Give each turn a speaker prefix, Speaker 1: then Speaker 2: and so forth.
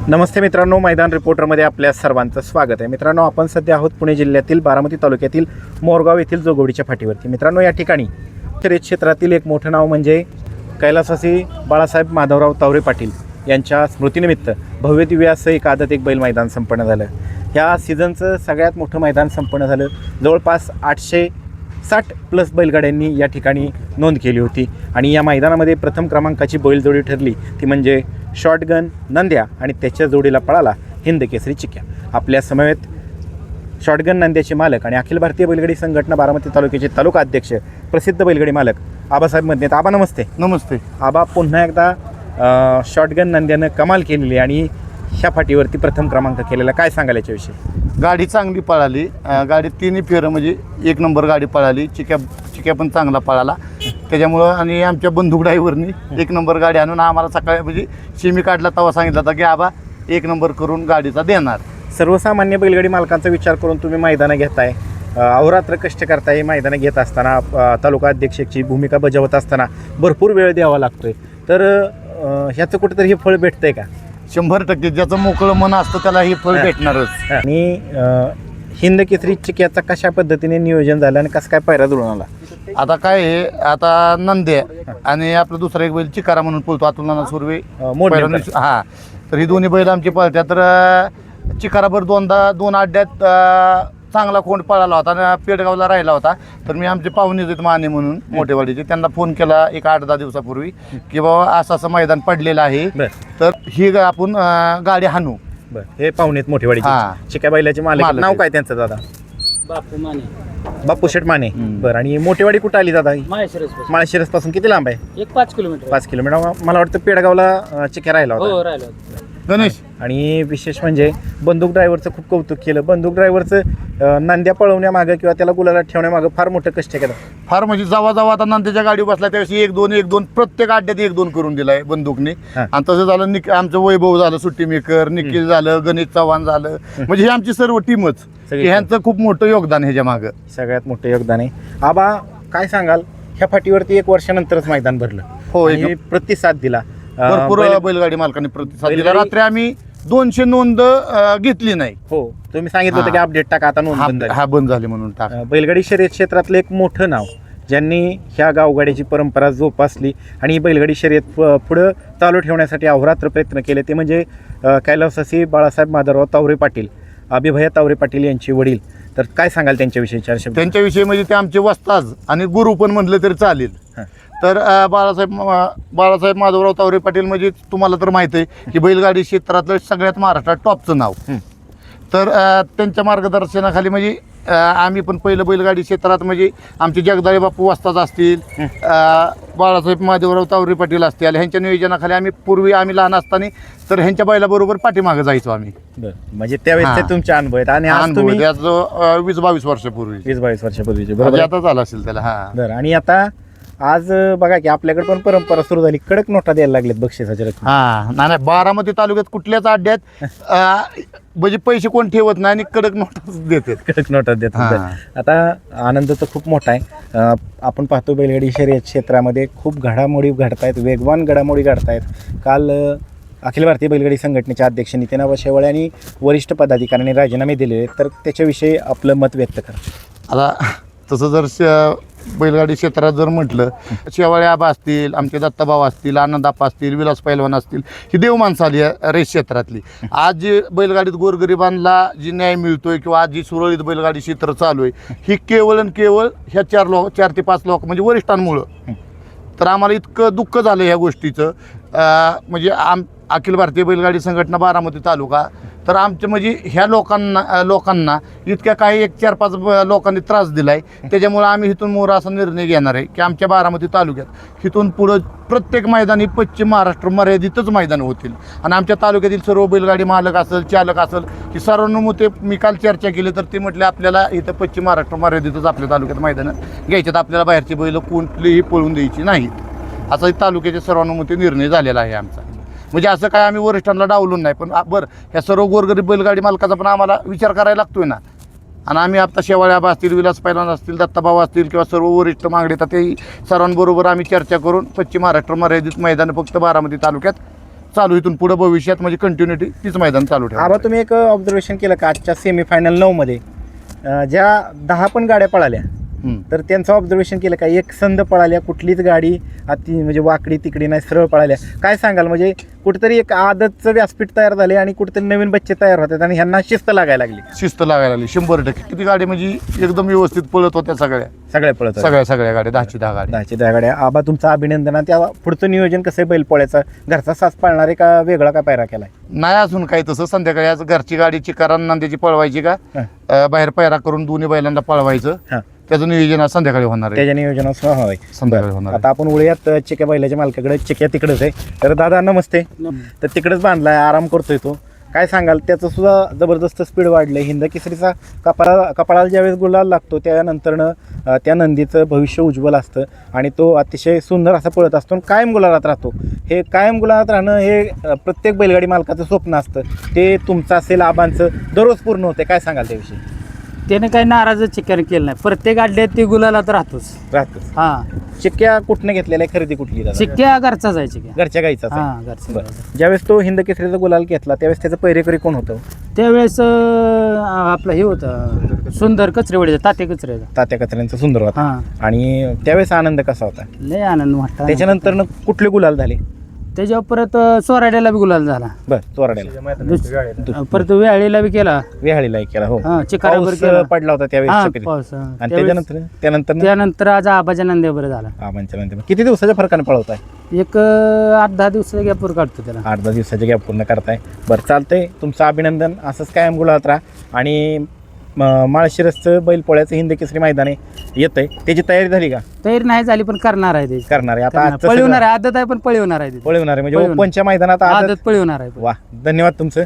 Speaker 1: नमस्ते मित्रांनो, मैदान रिपोर्टरमध्ये आपल्या सर्वांचं स्वागत आहे. मित्रांनो, आपण सध्या आहोत पुणे जिल्ह्यातील बारामती तालुक्यातील मोरगाव येथील जोगवडीच्या फाटीवरती. मित्रांनो, या ठिकाणी शर्यत क्षेत्रातील एक मोठं नाव म्हणजे कैलासवासी बाळासाहेब माधवराव तावरे पाटील यांच्या स्मृतीनिमित्त भव्य दिव्य असं एक आदत एक बैल मैदान संपन्न झालं. ह्या सीझनचं सगळ्यात मोठं मैदान संपन्न झालं. जवळपास 860+ बैलगाड्यांनी या ठिकाणी नोंद केली होती आणि या मैदानामध्ये प्रथम क्रमांकाची बैलजोडी ठरली ती म्हणजे शॉटगन नंद्या आणि त्याच्या जोडीला पळाला हिंद केसरी चिक्या. आपल्या समवेत शॉटगन नंद्याचे मालक आणि अखिल भारतीय बैलगाडी संघटना बारामती तालुक्याचे तालुका अध्यक्ष प्रसिद्ध बैलगाडी मालक आबासाहेब मदनेत. आबा नमस्ते.
Speaker 2: नमस्ते
Speaker 1: आबा, पुन्हा एकदा शॉटगन नंद्यानं कमाल केलेली आणि ह्या फाटीवरती प्रथम क्रमांक केलेला, काय सांगाल याच्याविषयी?
Speaker 2: गाडी चांगली पळाली. गाडी तिन्ही फेरं म्हणजे एक नंबर गाडी पळाली. चिक्या पण चांगला पळाला त्याच्यामुळं. आणि आमच्या बंधुक ड्रायव्हरनी एक नंबर गाडी आणून आम्हाला सकाळी म्हणजे शिमी काढला तेव्हा सांगितलं होता की आबा एक नंबर करून गाडीचा देणार.
Speaker 1: सर्वसामान्य बैलगाडी मालकांचा विचार करून तुम्ही मैदानं घेताय, अहोरात्र कष्ट करताय. मैदानं घेत असताना तालुका अध्यक्षाची भूमिका बजावत असताना भरपूर वेळ द्यावा लागतोय, तर ह्याचं कुठेतरी हे फळ भेटतंय का?
Speaker 2: 100% ज्याचं मोकळं मन असतं त्याला हे फळ भेटणारच.
Speaker 1: आणि हिंद केसरी चिक्याचा कशा पद्धतीने नियोजन झालं आणि कसं काय पायरा जुळून आला?
Speaker 2: आता काय आहे, आता नंद्या आणि आपलं दुसरा एक बैल चिकारा म्हणून पळतो अतुल नाना सुर्वे हा, तर ही दोन्ही बैल आमची पळत्या. तर चिकाराभर दोन अड्ड्यात चांगला खोंड पळाला होता आणि पेडगावला राहिला होता. तर मी आमचे पाहुणे आहेत माने म्हणून मोठेवाडीचे, त्यांना फोन केला एक 8-10 दिवसापूर्वी की बाबा असं मैदान पडलेलं आहे, तर ही आपण गाडी हाणू.
Speaker 1: हे पाहुणेत मोठेवाडीचे चिक्या बैलाचे मालक. नाव काय त्यांचं दादा? बापू शेठ माने. बरं. आणि मोठेवाडी कुठं आली दादा? माळशिरस पासून किती लांब आहे?
Speaker 3: 5 किलोमीटर.
Speaker 1: 5 किलोमीटर. मला वाटतं पेडगावला चिक्या राहिला होता.
Speaker 2: गणेश.
Speaker 1: आणि विशेष म्हणजे बंदूक ड्रायव्हरचं खूप कौतुक केलं. बंदूक ड्रायव्हरचं नांद्या पळवण्यामागं किंवा त्याला गुलाला ठेवण्यामागं फार मोठं कष्ट केलं.
Speaker 2: फार म्हणजे जेव्हा आता नंद्याच्या गाडी बसला त्यावेळी 1-2 प्रत्येक अड्ड्यात 1-2 करून दिलाय बंदूकने. आणि तसं झालं आमचं वैभव झालं, सुट्टी मेकर निखिल झालं, गणेश चव्हाण झालं, म्हणजे ही आमची सर्व टीमच. ह्यांचं खूप मोठं योगदान ह्याच्या मागं,
Speaker 1: सगळ्यात मोठं योगदान आहे. आबा, काय सांगाल? ह्या फाटीवरती 1 वर्षानंतरच मैदान भरलं.
Speaker 2: हो,
Speaker 1: प्रतिसाद दिला
Speaker 2: भरपूर. बैलगाडी मालकांनी प्रतिसाद दिला. रात्री आम्ही 200 नोंद घेतली नाही.
Speaker 1: हो, तुम्ही सांगितलं होतं की अपडेट टाका, आता नोंद बंद झाली.
Speaker 2: बंद झाली म्हणून टाक.
Speaker 1: बैलगाडी शर्यत क्षेत्रातलं एक मोठं नाव ज्यांनी ह्या गावगाडीची परंपरा जोपासली आणि ही बैलगाडी शर्यत पुढं चालू ठेवण्यासाठी अहोरात्र प्रयत्न केले ते म्हणजे कैलासवासी बाळासाहेब माधवराव तावरे पाटील, अभिभया तावरे पाटील यांचे वडील. तर काय सांगाल त्यांच्याविषयी 4 शब्द?
Speaker 2: त्यांच्याविषयी म्हणजे ते आमचे वस्ताज आणि गुरु पण म्हणलं तरी चालेल. तर बाळासाहेब माधवराव तावरे पाटील म्हणजे तुम्हाला तर माहिती आहे की बैलगाडी क्षेत्रातलं सगळ्यात महाराष्ट्रात टॉपचं नाव. तर त्यांच्या मार्गदर्शनाखाली म्हणजे आम्ही पण पहिलं बैलगाडी क्षेत्रात म्हणजे आमचे जगदाळे बापू वस्ताद असतील, बाळासाहेब माधवराव तावरे पाटील असतील, ह्यांच्या नियोजनाखाली आम्ही लहान असताना तर ह्यांच्या बैलाबरोबर पाठीमागं जायचो आम्ही.
Speaker 1: म्हणजे त्यावेळेस तुमचे अनुभव आहेत. आणि आज तुम्ही
Speaker 2: 20-22 वर्षापूर्वी
Speaker 1: 20-22 वर्षापूर्वीचे
Speaker 2: बरोबर आता झालं असेल त्याला.
Speaker 1: बरं. आणि आता आज बघा की आपल्याकडे पण परंपरा सुरू झाली, कडक नोटा द्यायला लागलेत बक्षिसाच्या रक्कम.
Speaker 2: नाही, बारामती तालुक्यात कुठल्याच अड्ड्यात म्हणजे पैसे कोण ठेवत नाही आणि कडक नोटा देतात.
Speaker 1: कडक नोटा देतात. आता आनंद तर खूप मोठा आहे. आपण पाहतो बैलगाडी शर्यत क्षेत्रामध्ये खूप घडामोडी घडतायत, वेगवान घडामोडी घडतायत. काल अखिल भारतीय बैलगाडी संघटनेच्या अध्यक्ष नितीन शेवाळे आणि वरिष्ठ पदाधिकाऱ्यांनी राजीनामे दिलेले, तर त्याच्याविषयी आपलं मत व्यक्त करा.
Speaker 2: आता तसं जर बैलगाडी क्षेत्रात जर म्हटलं, शेवाळे आबा असतील, आमचे दत्ताभाऊ असतील, आनंदाप्पा असतील, विलास पैलवान असतील, ही देव माणसं आली रेस क्षेत्रातली. आज जी बैलगाडीत गोरगरिबांना जी न्याय मिळतोय किंवा आज जी सुरळीत बैलगाडी क्षेत्र चालू आहे ही केवळ आणि केवळ ह्या 4 ते 5 लोक म्हणजे वरिष्ठांमुळं. तर आम्हाला इतकं दुःख झालं ह्या गोष्टीचं. म्हणजे अखिल भारतीय बैलगाडी संघटना बारामती तालुका, तर आमच्या म्हणजे ह्या लोकांना इतक्या काही 1-4-5 लोकांनी त्रास दिला आहे. त्याच्यामुळं आम्ही इथून मोरा असा निर्णय घेणार आहे की आमच्या बारामती तालुक्यात इथून पुढं प्रत्येक मैदान ही पश्चिम महाराष्ट्र मर्यादितच मैदान होतील. आणि आमच्या तालुक्यातील सर्व बैलगाडी मालक असेल, चालक असेल, की सर्वांनुमते मी काल चर्चा केली तर ते म्हटले आपल्याला इथं पश्चिम महाराष्ट्र मर्यादितच आपल्या तालुक्यात मैदानं घ्यायच्यात, आपल्याला बाहेरची बैलं कुठलीही पळून द्यायची नाहीत, असा तालुक्याच्या सर्वांनुमते निर्णय झालेला आहे आमचा. म्हणजे असं काय आम्ही वरिष्ठांना डावलून नाही, पण बरं ह्या सर्व गोरगरीब बैलगाडी मालकाचा पण आम्हाला विचार करायला लागतोय ना. आणि आम्ही आता शेवाळे आबा असतील, विलास पैलवान असतील, दत्ताभाऊ असतील किंवा सर्व वरिष्ठ मागणी तर ते सर्वांबरोबर आम्ही चर्चा करून पश्चिम महाराष्ट्र मर्यादित मैदान फक्त बारामती तालुक्यात चालू इथून पुढे भविष्यात म्हणजे कंटिन्युटी तीच मैदान चालू ठेवा.
Speaker 1: आबा तुम्ही एक ऑब्झर्वेशन केलं का आजच्या सेमीफायनल 9 मध्ये ज्या 10 पण गाड्या पळाल्या तर त्यांचं ऑब्झर्वेशन केलं का एक संद पळाल्या, कुठलीच गाडी अति म्हणजे वाकडी तिकडी नाही, सरळ पळाल्या. काय सांगाल, म्हणजे कुठेतरी एक आदतचं व्यासपीठ तयार झाले आणि कुठेतरी नवीन बच्चे तयार होतात आणि ह्यांना शिस्त लागायला लागली.
Speaker 2: शिस्त लागायला लागली 100%. किती गाडी म्हणजे एकदम व्यवस्थित पळत होत्या
Speaker 1: सगळ्या पळत
Speaker 2: सगळ्या गाड्या 10ची 10 गाड्या.
Speaker 1: 10ची 10 गाड्या. आबा तुमचं अभिनंदन. आणि त्या पुढचं नियोजन कसं आहे बैलपोळ्याचं? घरचा सास पाळणार आहे का वेगळा का पायरा केलाय?
Speaker 2: नाही अजून काही तसं. संध्याकाळी आज घरची गाडी चिकारा नांद्याची पळवायची का बाहेर पायरा करून दोन्ही बैलांना पळवायचं, त्याचं नियोजन आज संध्याकाळी होणार आहे.
Speaker 1: त्याच्या नियोजनासह हवंय
Speaker 2: संध्याकाळी होणार.
Speaker 1: आता आपण वळूयात चिक्या बैलाच्या मालकाकडे. चिक्या तिकडेच आहे. तर दादा नमस्ते. तर तिकडेच बांधलाय, आराम करतोय तो. काय सांगाल, त्याचं सुद्धा जबरदस्त स्पीड वाढलंय. हिंद केसरीचा कपाळाला ज्यावेळेस गुलाल लागतो त्यानंतरनं त्या नंदीचं भविष्य उज्ज्वल असतं आणि तो अतिशय सुंदर असा पळत असतो आणि कायम गुलालात राहतो. हे कायम गुलालात राहणं हे प्रत्येक बैलगाडी मालकाचं स्वप्न असतं. ते तुमचं असेल, आबांचं दररोज पूर्ण होते. काय सांगाल त्याविषयी?
Speaker 3: त्याने काही नाराजच चिक्क्याने केलं नाही. प्रत्येक अड्ड्यात ती गुलालात राहतोच. हा.
Speaker 1: चिक्क्या कुठनं घेतलेल्या, खरेदी कुठली दादा?
Speaker 3: चिक्क्या घरचाच आहे चिक्क्या.
Speaker 1: घरच्या गाईचा.
Speaker 3: हा घरचा.
Speaker 1: ज्यावेळेस तो हिंद केसरीचा गुलाल घेतला त्यावेळेस त्याचं पहिरेकरी कोण होतं?
Speaker 3: त्यावेळेस आपलं हे होतं सुंदर कचरेवाडीचा, तात्या कचऱ्याचा.
Speaker 1: तात्या कचऱ्यांचा सुंदर होता.
Speaker 3: हा.
Speaker 1: आणि त्यावेळेस आनंद कसा होता?
Speaker 3: लय आनंद वाटला.
Speaker 1: त्याच्यानंतर कुठले गुलाल झाले?
Speaker 3: त्याच्यावर परत सोराड्याला बी गुलाल झाला.
Speaker 1: बर, चोराड्याला.
Speaker 3: परत वेळेला बी केला.
Speaker 1: वेहाळीला केला. हो,
Speaker 3: हा, चिकाराबर
Speaker 1: पाऊस
Speaker 3: केला.
Speaker 1: पडला होता
Speaker 3: हा,
Speaker 1: त्यावेळेस.
Speaker 3: पाऊस.
Speaker 1: आणि त्यानंतर
Speaker 3: त्यानंतर आज आबाच्या नंदेवर झाला.
Speaker 1: आबांच्या नंतर किती दिवसाच्या फरकाने पळवताय?
Speaker 3: एक 8-10 दिवसाचा गॅपवर काढतो त्याला.
Speaker 1: 8-10 दिवसाचे गॅप पूर्ण करताय. बरं, चालतंय. तुमचं अभिनंदन. असंच कायम गुलाबात राहा. आणि माळशिरसचं बैलपोळ्याचं हिंद केसरी मैदान येतंय, त्याची तयारी झाली का?
Speaker 3: तयारी नाही झाली पण करणार आहे ते.
Speaker 1: करणार आहे. आता आजचं
Speaker 3: पळवणार आहे. आदत आहे पण पळवणार आहे ते.
Speaker 1: पळवणार आहे म्हणजे ओपनच्या मैदानात
Speaker 3: आदत पळवणार आहे.
Speaker 1: वा, धन्यवाद तुमचं.